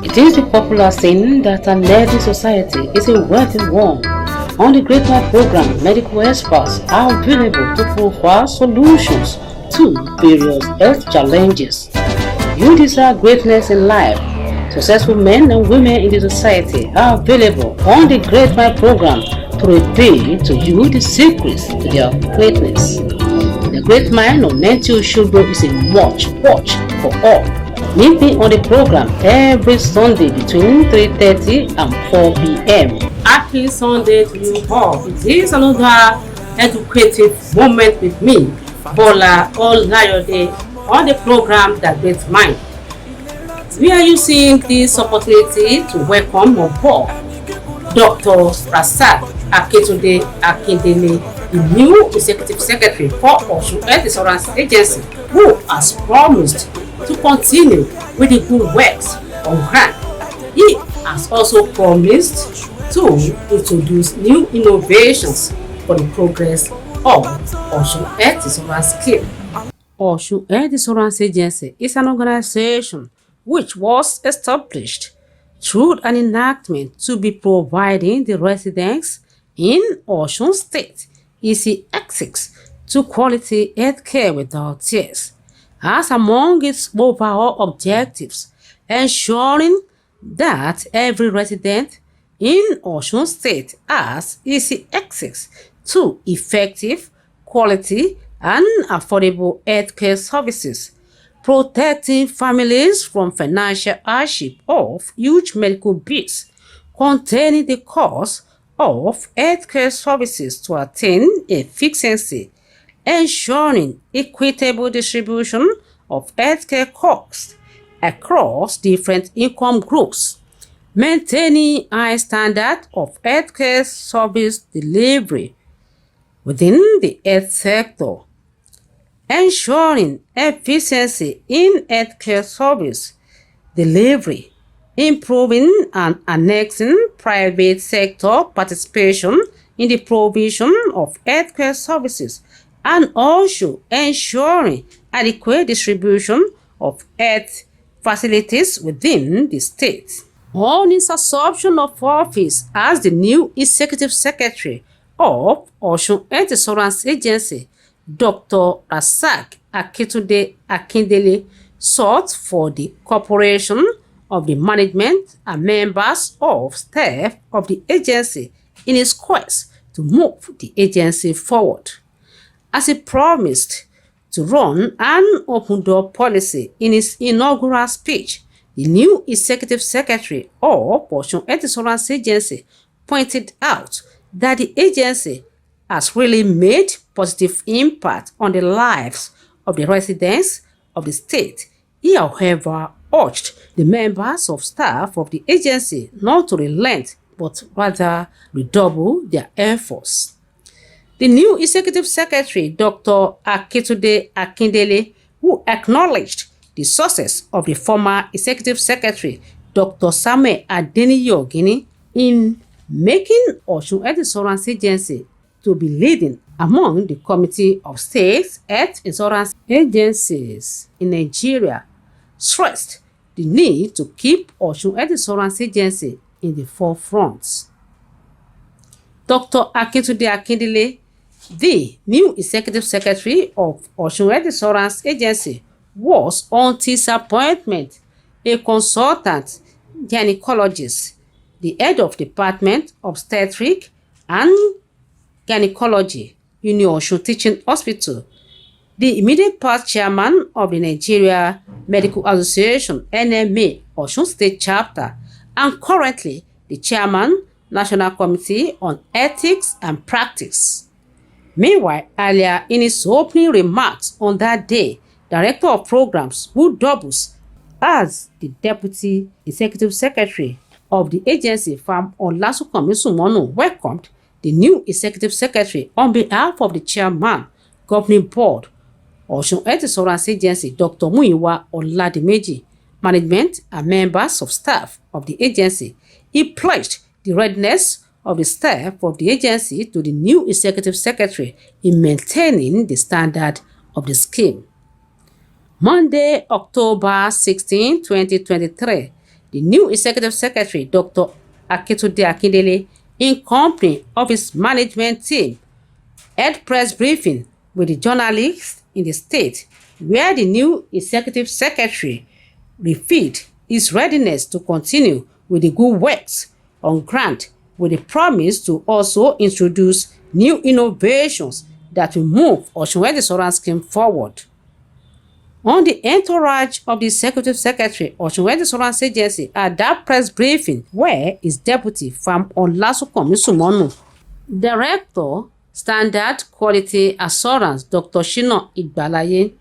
It is a popular saying that a healthy society is a wealthy one. On the Great Mind program, medical experts are available to provide solutions to various health challenges. You desire greatness in life. Successful men and women in the society are available on the Great Mind program to reveal to you the secrets to their greatness. The Great Mind of Nancy Oshogbo is a watch for all. Meet me on the program every Sunday between 3:30 and 4 p.m. Happy Sunday to you all. It is another educative moment with me, Bola Olayode, on the program The Great Mind. We are using this opportunity to welcome on board Dr. Rasaq Akintunde Akindele, the new Executive Secretary for Osun Health Insurance Agency, who has promised to continue with the good works on ground. He has also promised to introduce new innovations for the progress of Osun Health Insurance Scheme. Osun Health Insurance Agency is an organization which was established through an enactment to be providing the residents in Osun State easy access to quality healthcare without tears. As among its overall objectives, ensuring that every resident in Osun State has easy access to effective, quality, and affordable healthcare services, protecting families from financial hardship of huge medical bills, containing the cost of healthcare services to attain efficiency, ensuring equitable distribution of healthcare costs across different income groups, maintaining high standard of healthcare service delivery within the health sector, ensuring efficiency in healthcare service delivery, improving and annexing private sector participation in the provision of healthcare services, and also ensuring adequate distribution of health facilities within the state. On his assumption of office as the new Executive Secretary of Osun Health Insurance Agency, Dr. Rasaq Akintunde Akindele sought for the cooperation of the management and members of staff of the agency in his quest to move the agency forward. As he promised to run an open-door policy in his inaugural speech, the new Executive Secretary of Osun Health Insurance Agency pointed out that the agency has really made positive impact on the lives of the residents of the state. He, however, urged the members of staff of the agency not to relent, but rather redouble their efforts. The new Executive Secretary, Dr. Akintunde Akindele, who acknowledged the success of the former Executive Secretary, Dr. Samuel Adeniyi Ogini, in making Osun Health Insurance Agency to be leading among the Committee of State Health Insurance Agencies in Nigeria, stressed the need to keep Osun Health Insurance Agency in the forefront. Dr. Akintunde Akindele, the new Executive Secretary of Osun Health Insurance Agency, was until his appointment a consultant gynecologist, the head of Department of Obstetrics and Gynecology, Uni-Osun Teaching Hospital, the immediate past chairman of the Nigeria Medical Association NMA Osun State Chapter, and currently the chairman, National Committee on Ethics and Practice. Meanwhile, earlier in his opening remarks on that day, Director of Programs, who doubles as the Deputy Executive Secretary of the agency, Farm Olasunkami Sumonu, welcomed the new Executive Secretary on behalf of the Chairman, Governing Board, Osun Health Insurance Agency, Dr. Muyiwa Oladimeji, management and members of staff of the agency. He pledged the readiness of the staff of the agency to the new Executive Secretary in maintaining the standard of the scheme. Monday, October 16, 2023, The new Executive Secretary, Dr. Akintunde Akindele, in company of his management team, held press briefing with the journalists in the state, where the new Executive Secretary revealed his readiness to continue with the good works on ground, with the promise to also introduce new innovations that will move Osunwende Solar Scheme forward. On the entourage of the Executive Secretary, Osunwende Solar Agency at that press briefing where his deputy, Farm Olasunkami Sumonu, Director, Standard Quality Assurance, Dr. Shina Igbalaye,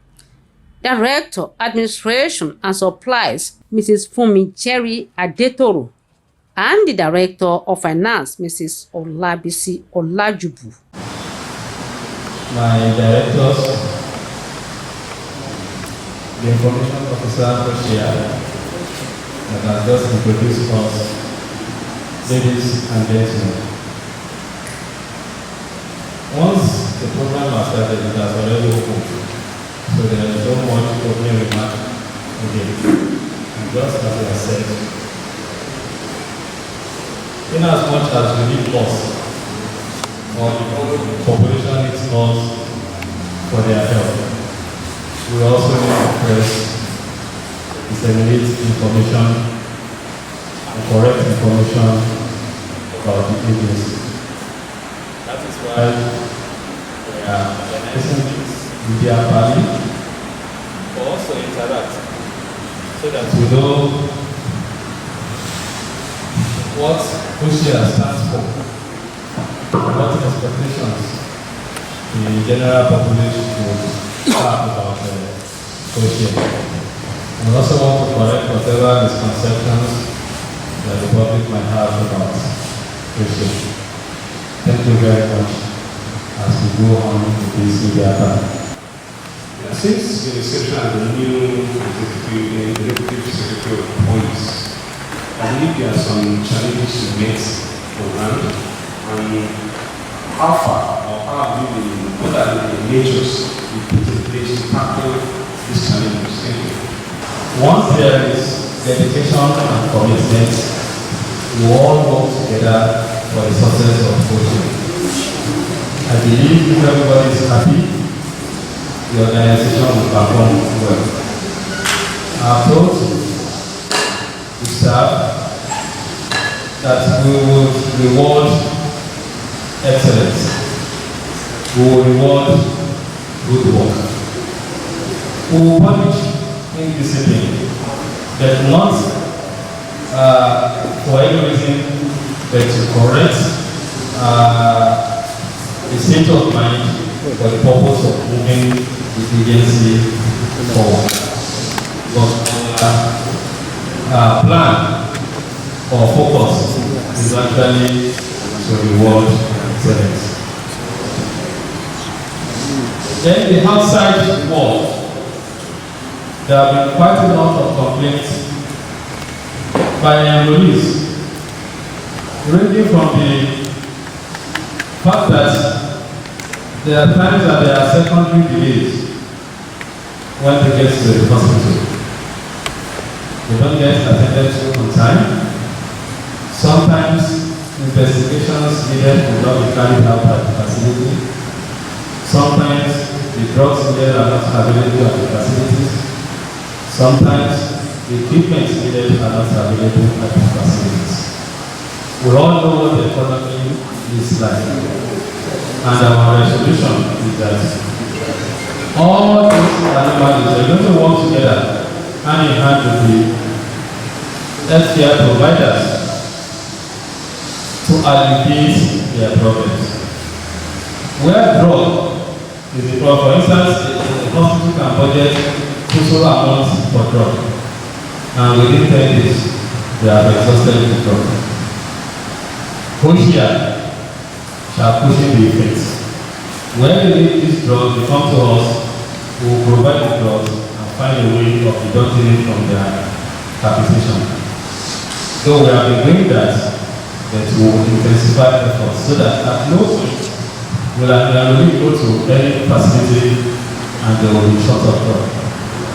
Director, Administration and Supplies, Mrs. Funmi Cherry Adetoro, and the Director of Finance, Mrs. Olabisi Olajubu. My directors, the information officer Koshia that has just introduced us, ladies and gentlemen. Once the program has started, it has already opened, so there is no much opening remark again. And just as I said, in as much as we need us, or the population needs us for their help, we also need to press, disseminate information, and correct information about the agency. That is why we are organizing this media party for us to interact, so that we know what OSHA stands for, what expectations the general population will have about OSHA. We also want to correct whatever misconceptions that the public might have about OSHA. Thank you very much as we go on with this media plan. Since the inception of the new executive secretary of police, I believe there are some challenges to meet for hand, and how far or how what are the measures we put in place to tackle these challenges? Thank you. Once there is dedication and commitment, we all work together for the success of OSHA. I believe if everybody is happy, the organization will perform well. Our approach is that we will reward excellence, we will reward good work, we will punish indiscipline, but not for any reason but to correct the state of mind for the purpose of moving the agency forward. But our plan or focus is actually to reward excellence. Then the outside world, there have been quite a lot of complaints by employees, ranging from the fact that there are times that there are secondary delays when they get to the hospital. They don't get attended to on time. Sometimes investigations needed will not be carried out at the facility. Sometimes the drugs needed are not available at the facilities. Sometimes the equipment needed are not available at the facilities. We all know what the economy is like, and our resolution is that all these anomalies are going to work together hand in hand with the healthcare providers to alleviate their problems. Where drug is the problem, for instance, the hospital can budget total amounts for drug, and within 10 days they have exhausted the drug. OSHA shall push in the effects. When they need this drug, they come to us, we will provide the drugs and find a way of deducting it from their capitation. So we have been doing that, but we will intensify efforts so that at no point will only go to any facility and they will be short of drug.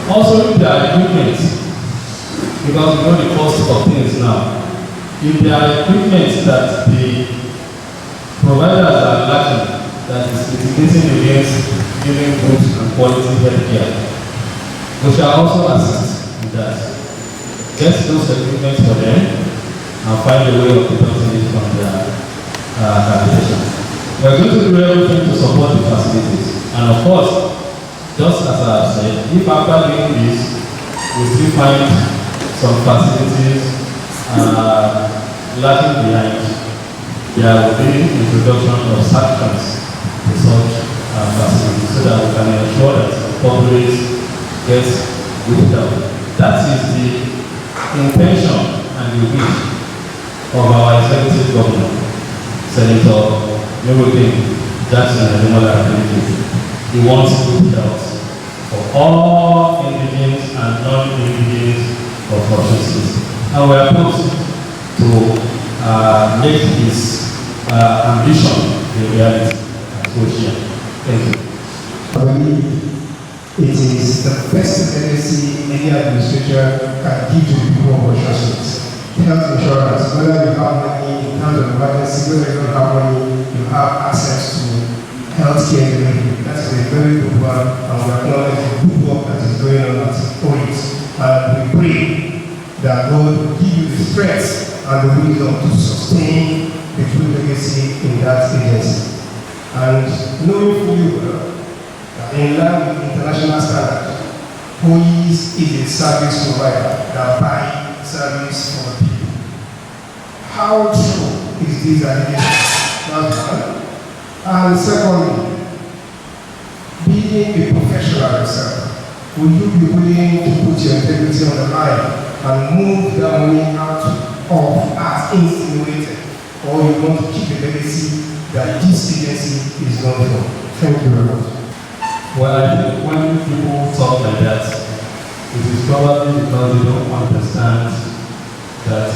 Also, if there are equipment because we know the cost of things now. If there are equipment that the providers are lacking, that is mitigating against giving good and quality health care, we shall also assist in that. Get those equipment for them and find a way of deducting it from their capitation. We are going to do everything to support the facilities. And of course, just as I have said, if after doing this, we still find some facilities lacking behind, there will be introduction of sanctions to such facilities so that we can ensure that the public gets good health. That is the intention and the wish of our executive governor, Senator Nuruddin Jackson Ademola Adeleke. He wants good health for all indigenous and non-indigenous of Osun State. And we are supposed to make his ambition a reality. Thank you. For me, it is the best legacy any administrator can give to the people of Osun State. Health insurance, whether you have money in terms of emergency, whether you don't have money, you have access to healthcare delivery. That is a very good one, and we acknowledge the good work that is going on at OIT. And we pray that God will give you the strength and the wisdom to sustain the good legacy in that agency. And knowing fully well that in line with international standards, police is a service provider that buys service for the people. How true is this allegation? That's one. And secondly, being a professional yourself, will you be willing to put your integrity on the line and move that money out of as insinuated, or you want to keep the legacy that this agency is known for? Thank you very much. Well, I think when people talk like that, it is probably because they don't understand that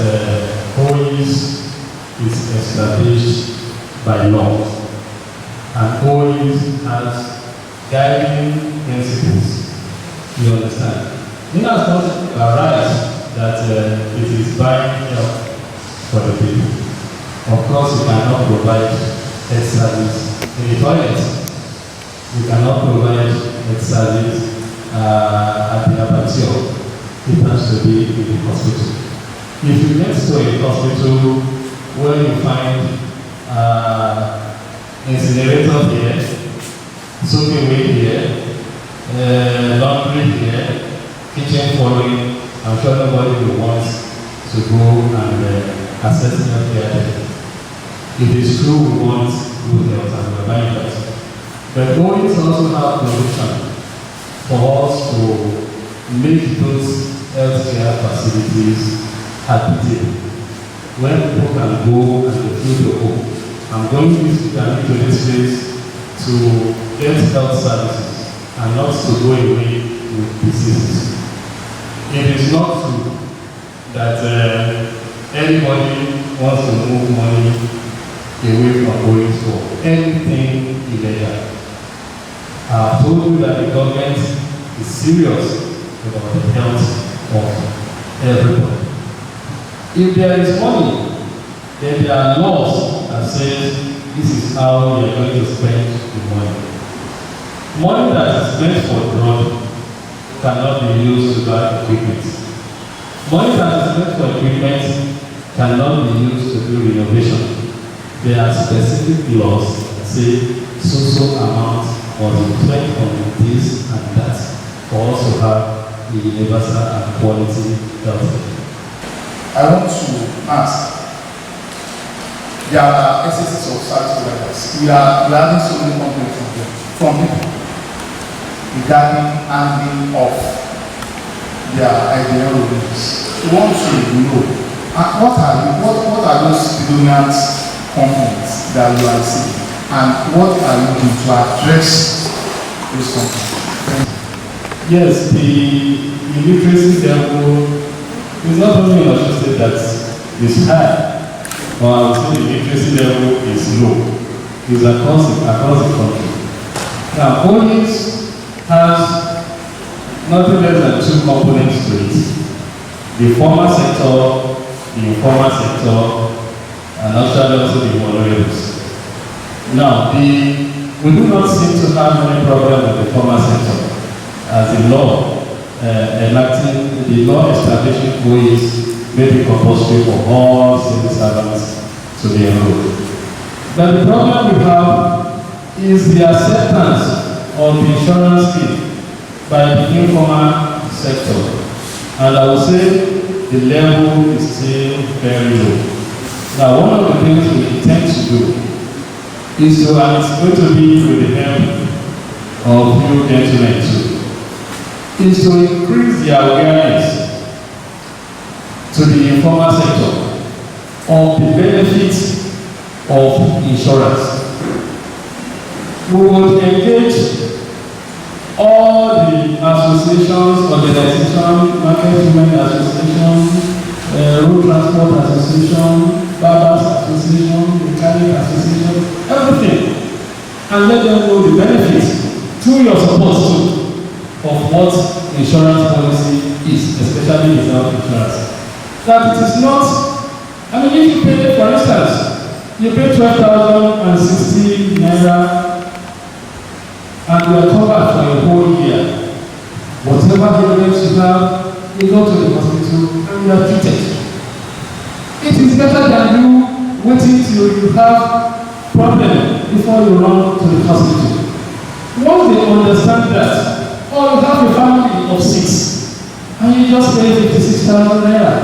police is established by law, and police has guiding principles. You understand? In as much right that it is buying help for the people. Of course, you cannot provide health service in the toilet. You cannot provide health service at the abattoir. It has to be in the hospital. If you get to a hospital where you find incinerator here, soaking away here, laundry here, kitchen following, I'm sure nobody will want to go and access healthcare there. It is true we want good health and we're buying that. But going to also have provision for us to make those healthcare facilities habitable, where people can go and feel the home. I'm going to this place to get health services and not to go away with diseases. It is not true that anybody wants to move money away from going for anything illegal. I told you that the government is serious about the health of everybody. If there is money, then there are laws that say this is how we are going to spend the money. Money that is meant for drug cannot be used to buy equipment. Money that is meant for equipment cannot be used to do renovation. There are specific laws that say so amount must be spent on this and that for us to have the universal and quality health. I want to ask, there are SSs of service providers. We are having so many complaints from people regarding handling of their ideologies. We want to know what are those predominant complaints that you are seeing, and what are you doing to address those complaints? Yes, the illiteracy level is not only in Osun State that is high, or I would say the literacy level is low. It's across the country. Now, police has nothing less than two components to it. the formal sector, the informal sector, and actually also the vulnerables. Now, we do not seem to have any problem with the formal sector, as the law enacting, the law establishing ways may be compulsory for all civil servants to be enrolled. But the problem we have is the acceptance of the insurance scheme by the informal sector. And I would say the level is still very low. Now, one of the things we intend to do is to, and it's going to be with the help of you gentlemen too, is to increase the awareness to the informal sector of the benefits of insurance. We will engage all the associations, organizations, market women association, road transport association, barbers association, mechanic association, everything, and let them know the benefits through your support too of what insurance policy is, especially without insurance. That it is not, I mean, if you pay, for instance, you pay 12,060 naira and you are covered for a whole year. Whatever illness you have, you go to the hospital and you are treated. It is better than you waiting till you have problem before you run to the hospital. Once they understand that, or you have a family of 6 and you just pay 56,000 naira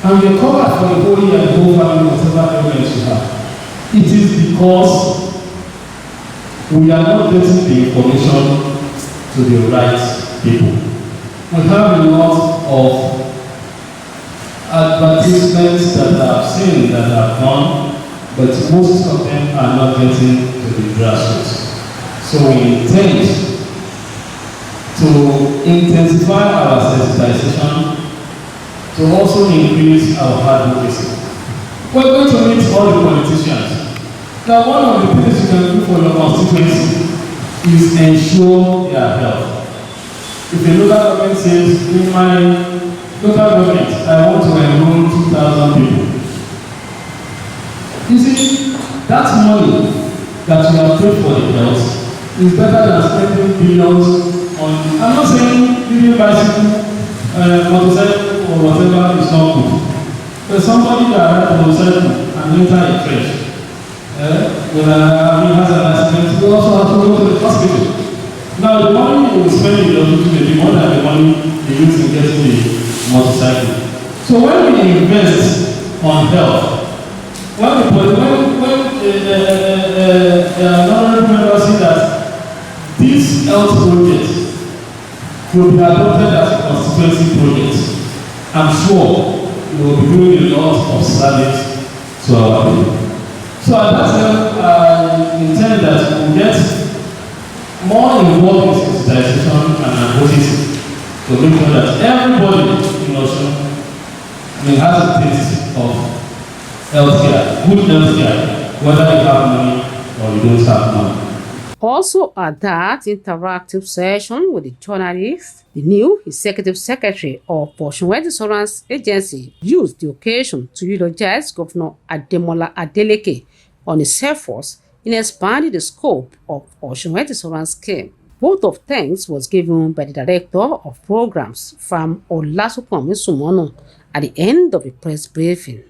and you're covered for the whole year, the whole family, whatever illness you have. It is because we are not getting the information to the right people. We have a lot of advertisements that I've seen that have gone, but most of them are not getting to the grassroots. So we intend to intensify our sensitization, to also increase our advocacy. We're going to meet all the politicians. Now, one of the things you can do for your constituency is ensure their health. If the local government says, in my local government, I want to enroll 2,000 people. You see, that money that you have paid for the health is better than spending billions on, I'm not saying giving bicycle, motorcycle, or whatever is not good. But somebody that had a motorcycle and enter a trench, when has an accident, you also have to go to the hospital. Now, the money you will spend in the hospital may be more than the money you use in getting the motorcycle. So when we invest on health, when the honorable member see that this health project will be adopted as a constituency project, I'm sure we will be doing a lot of service to our people. So at that time, I intend that we will get more involved in sensitization and advocacy to make sure that everybody in Osun has a taste of healthcare, good healthcare, whether you have money or you don't have money. Also at that interactive session with the journalist, the new executive secretary of Osun Health Insurance Agency used the occasion to eulogize Governor Ademola Adeleke on his efforts in expanding the scope of Osun Health Insurance Scheme. Vote of thanks was given by the Director of Programs, Farm Olasupomi Sumonu, at the end of the press briefing.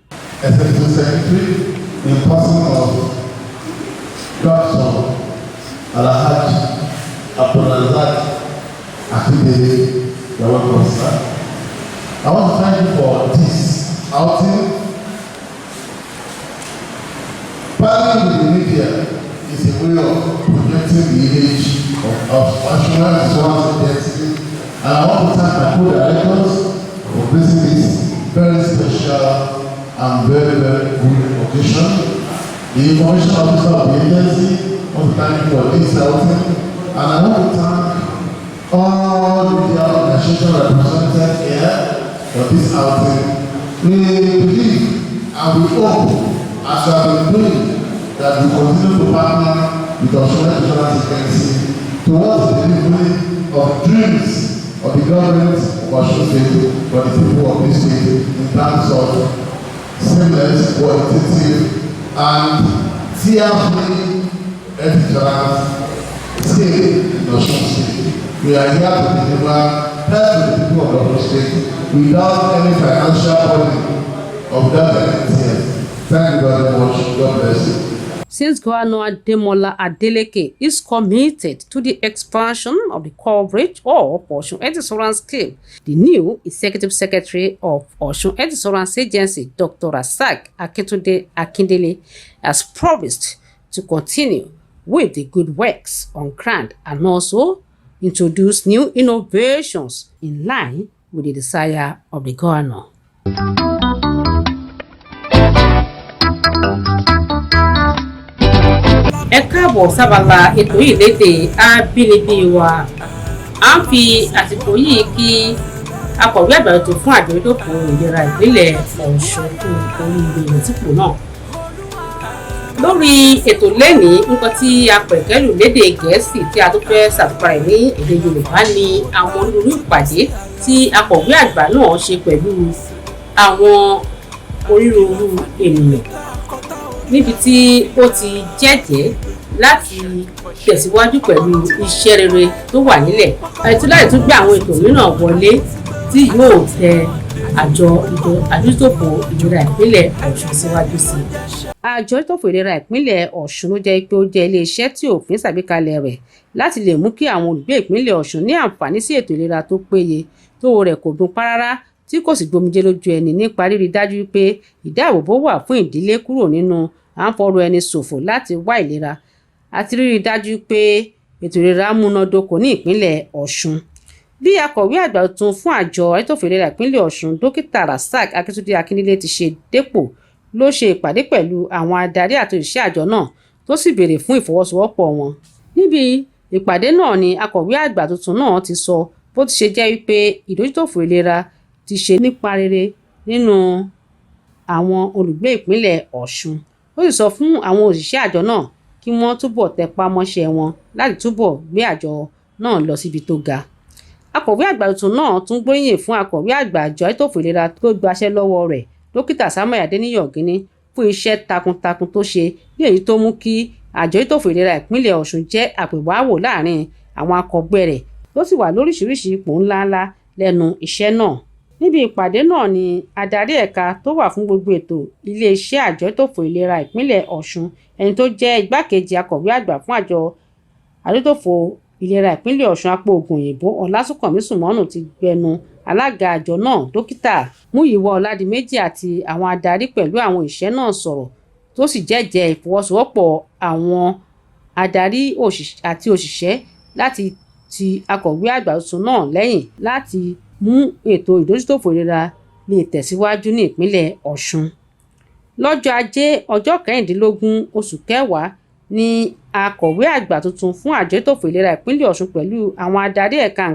Executive Secretary, in person of Dr. Alhaji Abdulrazak Akindele, you're welcome, sir. I want to thank you for this outing. Partnering with the media is a way of projecting the image of national insurance agency, and I want to thank my co-directors for placing this very special and very, very good occasion. The information officer of the agency, I want to thank you for this outing, and I want to thank all the media organizations represented here for this outing. We believe and we hope, as we have been doing, that we continue to partner with Osun Health Insurance Agency towards the delivery of dreams of the government of Osun State for the people of this state in terms of seamless, qualitative, and tear-free health insurance scheme in Osun State. We are here to deliver help to the people of Osun State without any financial burden of that NTS. Thank you very much. God bless you. Since Governor Ademola Adeleke is committed to the expansion of the coverage of Osun Health Insurance Scheme, the new Executive Secretary of Osun Health Insurance Agency, Dr. Rasaq Akintunde Akindele, has promised to continue with the good works on ground and also introduce new innovations in line with the desire of the governor. Ẹ káàbọ̀ sábàlá ètò yìí lédè abínibí wa. À ń fi àsìkò yìí kí akọ̀wé àgbà ètò fún àjọ ìdókòwò ìlera ìpínlẹ̀ Ọ̀ṣun fún oríire ìrètípò náà. Lórí ètò lẹ́nìí, nǹkan tí a pẹ̀kẹ́lù lédè Gẹ̀ẹ́sì tí a tó fẹ́ ṣàtúpalẹ̀ ní èdè Yorùbá ni àwọn onírúurú ìpàdé tí akọ̀wé àgbà náà ṣe pẹ̀lú àwọn onírúurú ènìyàn, níbi tí ó ti jẹ́jẹ́ láti tẹ̀síwájú pẹ̀lú iṣẹ́ rere tó wà nílẹ̀ àti láti tún gbé àwọn ètò mìíràn wọlé tí yóò tẹ àjọ àdúrótòfò ìlera ìpínlẹ̀ Ọ̀ṣun síwájú sí i. Àjọ àdúrótòfò ìlera ìpínlẹ̀ Ọ̀ṣun ló jẹ́ pé ó jẹ́ iléeṣẹ́ tí òfin ṣàgbékalẹ̀ rẹ̀ láti lè mú kí àwọn olùgbé ìpínlẹ̀ Ọ̀ṣun ní àǹfààní sí ètò ìlera tó péye tówó rẹ̀ kò dún párárá tí kò sì gbomijé lójú ẹni nípa rírí dájú pé ìdáàbòbò wà fún ìdílé kúrò nínú à ń fọ̀rọ̀ ẹni ṣòfò láti wá ìlera àti rírí dájú pé ètò ìlera múnádóko ní ìpínlẹ̀ Ọ̀ṣun. Bí akọ̀wé àgbà tuntun fún àjọ àdúrótòfò ìlera ìpínlẹ̀ Ọ̀ṣun, Dókítà Rasaq Akintunde Akindele ti ṣe dépò ló ṣe ìpàdé pẹ̀lú àwọn adarí àti òṣìṣẹ́ àjọ náà tó sì béèrè fún ìfọwọ́sowọ́pọ̀ wọn. Níbi ìpàdé náà ni akọ̀wé àgbà tuntun náà ti sọ bó ti ṣe jẹ́ wípé ìdójútòfò ìlera ti ṣe nípa rere nínú àwọn olùgbé ìpínlẹ̀ Ọ̀ṣun. Ó sì sọ fún àwọn òṣìṣẹ́ àjọ náà kí wọ́n túbọ̀ tẹpá mọ́ṣẹ́ wọn láti túbọ̀ gbé àjọ náà lọ síbi tó ga. Akọ̀wé àgbà tuntun náà tún gbóríyìn fún akọ̀wé àgbà àjọ àdúrótòfò ìlera tó gbaṣẹ́ lọ́wọ́ rẹ̀, Dókítà Samuel Adeniyi Ogini, fún iṣẹ́ takuntakun tó ṣe ní èyí tó mú kí àjọ àdúrótòfò ìlera ìpínlẹ̀ Ọ̀ṣun jẹ́ àpèwáwò láàrin àwọn akọgbẹ́ rẹ̀ tó sì wà lóríṣiríṣi ipò ńláńlá lẹ́nu iṣẹ́ náà. Níbi ìpàdé náà ni adarí ẹ̀ka tó wà fún gbogbo ètò iléeṣẹ́ àjọ àdúrótòfò ìlera ìpínlẹ̀ Ọ̀ṣun, ẹni tó jẹ́ igbákejì akọ̀wé àgbà fún àjọ àdúrótòfò ìlera ìpínlẹ̀ Ọ̀ṣun apò Ògùn òyìnbó Ọlásùnkànmí Sùmọ́nù ti gbẹnu alága àjọ náà, Dókítà Múyìwá Ọládìméjì, àti àwọn adarí pẹ̀lú àwọn òṣìṣẹ́ náà sọ̀rọ̀ tó sì jẹ́jẹ́ ìfọwọ́sowọ́pọ̀ àwọn adarí àti òṣìṣẹ́ láti ti akọ̀wé àgbà tuntun náà lẹ́yìn láti mú ètò ìdójútòfò ìlera lè tẹ̀síwájú ní ìpínlẹ̀ Ọ̀ṣun. Lọ́jọ́ Ajé ọjọ́ 16 oṣù kẹwàá ni akọ̀wé àgbà tuntun fún àjọ àdúrótòfò ìlera ìpínlẹ̀ Ọ̀ṣun pẹ̀lú àwọn adarí ẹ̀ka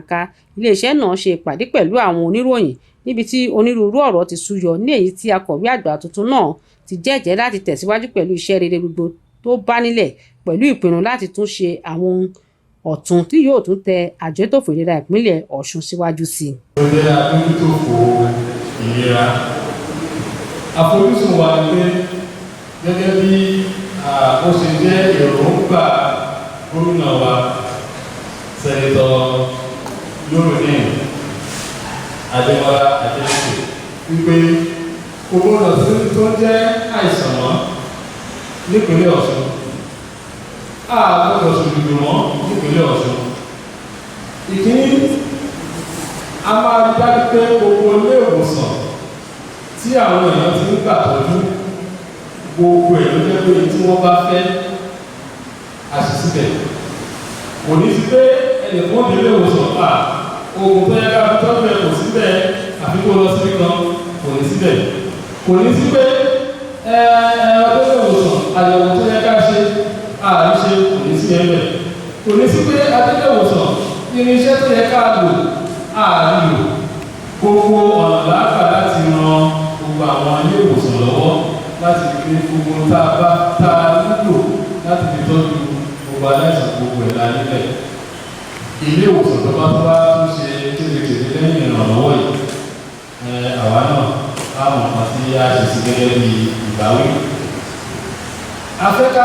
iléeṣẹ́ náà ṣe ìpàdé pẹ̀lú àwọn oníròyìn níbi tí onírúurú ọ̀rọ̀ ti súyọ ní èyí tí akọ̀wé àgbà tuntun náà ti jẹ́jẹ́ láti tẹ̀síwájú pẹ̀lú iṣẹ́ rere gbogbo tó bá nílẹ̀ pẹ̀lú ìpinnu láti tún ṣe àwọn ọ̀tun tí yóò tún tẹ àjọ àdúrótòfò ìlera ìpínlẹ̀ Ọ̀ṣun síwájú sí i. Ó jẹ́ àdójútòfò ìlera. Àfojúsùn wa ni pé gẹ́gẹ́ bí ó ṣe jẹ́ èròǹgbà gómìnà wa Sẹ́nitọ̀ Nurudeen Adémọ́lá Adélékè wípé gbogbo ọ̀nà tó jẹ́ àìsàn mọ́ nípínlẹ̀ Ọ̀ṣun, àgbọ̀dọ̀ ṣòdìdì mọ́ nípínlẹ̀ Ọ̀ṣun. Ìkíní, a máa rí dájú pé gbogbo ilé ìwòsàn tí àwọn èèyàn ti ń gbà tọ́jú gbogbo ẹ̀ ló jẹ́ pé tí wọ́n bá fẹ́ àṣìṣíbẹ̀. Kò ní sí pé ẹnìkan ní ilé ìwòsàn oògùn tó yẹ ká fi tọ́jú ẹ̀ kò síbẹ̀ àfi kó lọ síbi kan, kò ní síbẹ̀. Kò ní sí pé ọdún ilé ìwòsàn àyẹ̀wò tó yẹ ká ṣe àríṣe, kò ní sí ẹ̀bẹ̀. Kò ní sí pé adílé ìwòsàn irinṣẹ́ tó yẹ ká lò àrílò. Gbogbo ọ̀nà lágbà láti ran gbogbo àwọn ilé ìwòsàn lọ́wọ́ láti fi gbogbo tá a nílò láti fi tọ́jú gbogbo aláìsàn gbogbo ẹ̀dá nílẹ̀. Ilé ìwòsàn tó bá tó ṣe kéde sí gẹ́gẹ́ bí ìbáwí. Afẹ́ká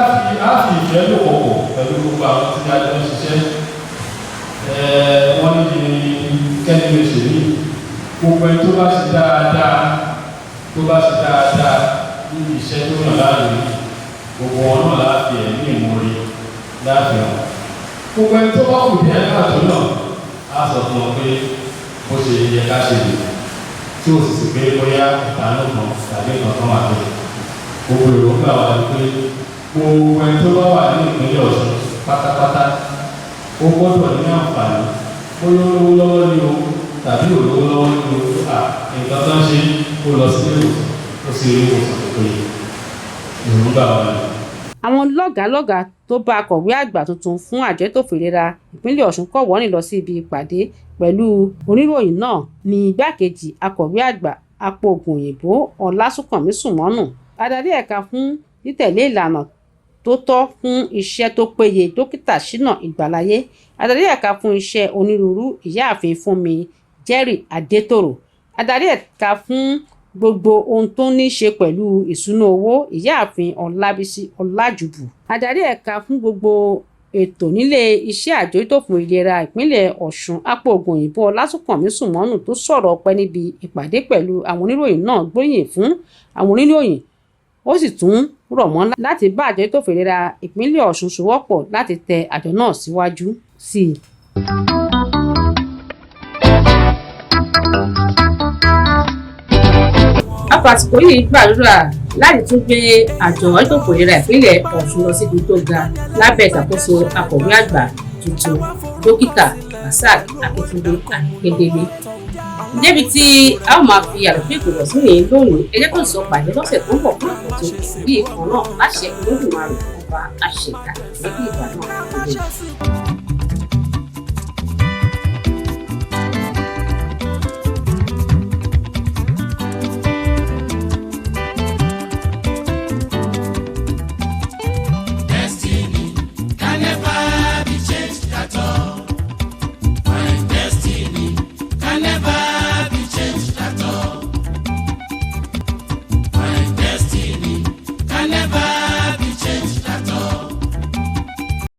fi ìfẹ́ lò pọ̀ pẹ̀lú gbogbo àwọn tí a jọ ń ṣiṣẹ́. Wọ́n ní kẹ́ni lè ṣe ní gbogbo ẹni tó bá ṣe dáadáa níbi iṣẹ́ tó yàn láàrin gbogbo wọn náà láti ẹ̀mí ìmúrí láti hàn. Gbogbo ẹni tó bá kù díẹ̀ káàtó náà á sọ fún ọ pé bó ṣe yẹ ká ṣe lè tí ó sì sì pé bóyá ìdáná kan tàbí kankan wà pé gbogbo èròǹgbà wa ni pé gbogbo ẹni tó bá wà ní ìpínlẹ̀ Ọ̀ṣun pátápátá ó gbọ́dọ̀ ní àǹfààní bóyá olówó lọ́wọ́ ní o tàbí olówó lọ́wọ́ ní o nǹkan tó ń ṣe ó lọ sí ìwòsàn ó sì rí ìwòsàn tó péye èròǹgbà wa ni. Àwọn lọ́gàálọ́gàá tó bá akọ̀wé àgbà tuntun fún àjọ ètò ìlera ìpínlẹ̀ Ọ̀ṣun kọ̀wọ́rìn lọ sí ibi ìpàdé pẹ̀lú oníròyìn náà ní igbákejì akọ̀wé àgbà apòògùn òyìnbó Ọlásùnkànmí Sùmọ́nù, adarí ẹ̀ka fún títẹ̀lé ìlànà tó tọ́ fún iṣẹ́ tó péye dókítà Ṣínà Ìgbàláyé, adarí ẹ̀ka fún iṣẹ́ onírúurú ìyáàfin Fúnmi Jerry Adétòrò, adarí ẹ̀ka fún gbogbo ohun tó ní ṣe pẹ̀lú ìṣúná owó ìyáàfin Ọlábísí Ọlájùbù, adarí ẹ̀ka fún gbogbo ètò nílé iṣẹ́ àjọ ètò ìlera ìpínlẹ̀ Ọ̀ṣun apòògùn òyìnbó Ọlásùnkànmí Sùmọ́nù tó sọ̀rọ̀ ọpẹ́ níbi ìpàdé pẹ̀lú àwọn oníròyìn náà gbóríyìn fún àwọn oníròyìn. Ó sì tún rọ̀ wọ́n láti bá àjọ ètò ìlera ìpínlẹ̀ Ọ̀ṣun sowọ́pọ̀ láti tẹ àjọ náà síwájú sí i. Àpàtìkò yìí gbàdúrà láti tún gbé àjọ ètò ìlera ìpínlẹ̀ Ọ̀ṣun lọ síbi tó ga lábẹ́ ìṣàkóso akọ̀wé àgbà tuntun dókítà Rasaq Akíntúndé Akédélé. Débi tí a ó máa fi àlòfín ìgbìmọ̀ sí ní lónìí, ẹ jẹ́ kó sọ pàdé lọ́sẹ̀ tó ń bọ̀ fún àkótó bí ìkan náà láṣẹ Olódùmarè ọba àṣẹ̀dá níbi ìgbà náà.